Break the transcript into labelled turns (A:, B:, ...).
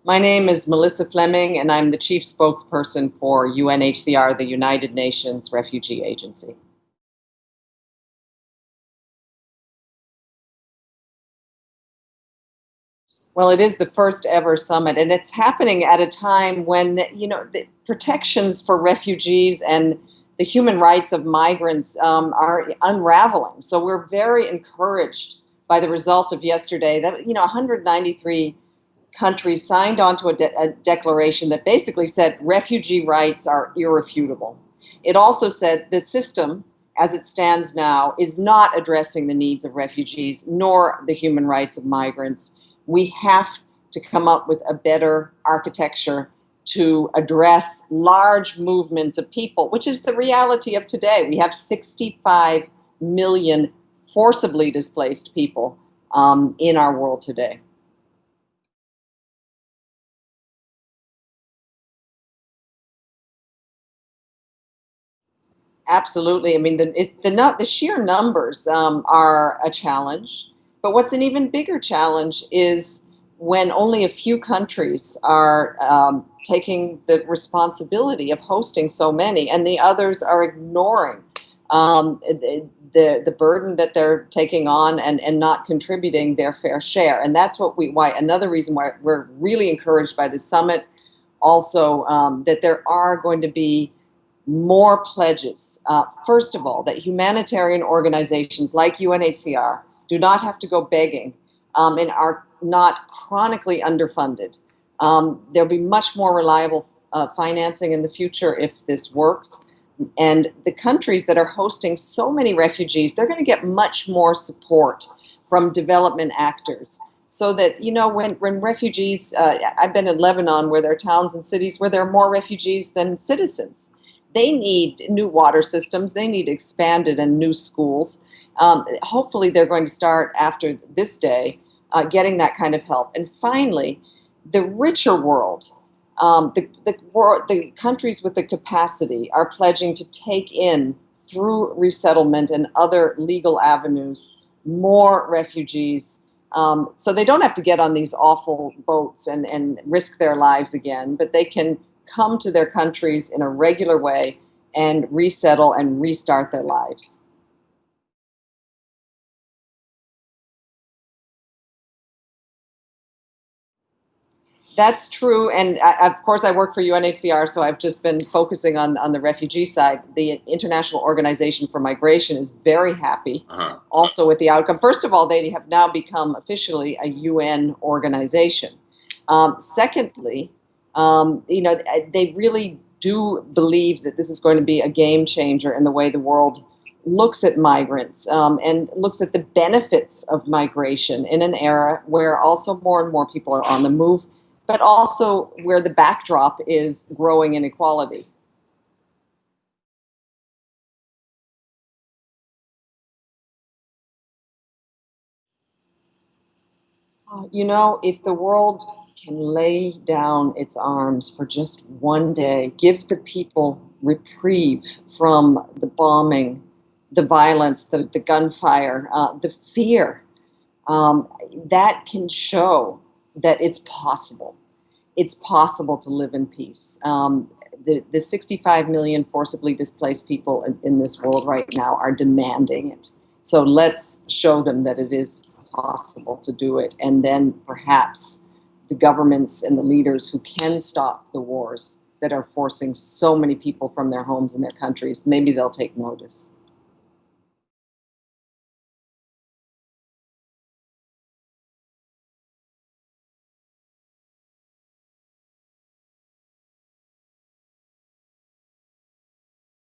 A: My name is Melissa Fleming, and I'm the chief spokesperson for UNHCR, the United Nations Refugee Agency. Well, it is the first ever summit, and it's happening at a time when, the protections for refugees and the human rights of migrants are unraveling. So we're very encouraged by the result of yesterday that, 193 countries signed on to a declaration that basically said refugee rights are irrefutable. It also said the system, as it stands now, is not addressing the needs of refugees nor the human rights of migrants. We have to come up with a better architecture to address large movements of people, which is the reality of today. We have 65 million forcibly displaced people in our world today. Absolutely. I mean, the sheer numbers are a challenge, but what's an even bigger challenge is when only a few countries are taking the responsibility of hosting so many, and the others are ignoring the burden that they're taking on and not contributing their fair share. And that's why another reason why we're really encouraged by this summit. Also, that there are going to be more pledges. First of all, that humanitarian organizations like UNHCR do not have to go begging and are not chronically underfunded. There'll be much more reliable financing in the future if this works. And the countries that are hosting so many refugees, they're going to get much more support from development actors. So that, when refugees, I've been in Lebanon where there are towns and cities where there are more refugees than citizens. They need new water systems. They need expanded and new schools. Hopefully, they're going to start after this day getting that kind of help. And finally, the richer world, the countries with the capacity are pledging to take in, through resettlement and other legal avenues, more refugees. So they don't have to get on these awful boats and risk their lives again, but they can come to their countries in a regular way and resettle and restart their lives. That's true, and of course I work for UNHCR, so I've just been focusing on the refugee side. The International Organization for Migration is very happy also with the outcome. First of all, they have now become officially a UN organization. Secondly, they really do believe that this is going to be a game changer in the way the world looks at migrants and looks at the benefits of migration in an era where also more and more people are on the move, but also where the backdrop is growing inequality. If the world can lay down its arms for just one day, give the people reprieve from the bombing, the violence, the gunfire, the fear, that can show that it's possible. It's possible to live in peace. The 65 million forcibly displaced people in this world right now are demanding it. So let's show them that it is possible to do it. And then perhaps the governments and the leaders who can stop the wars that are forcing so many people from their homes and their countries, maybe they'll take notice.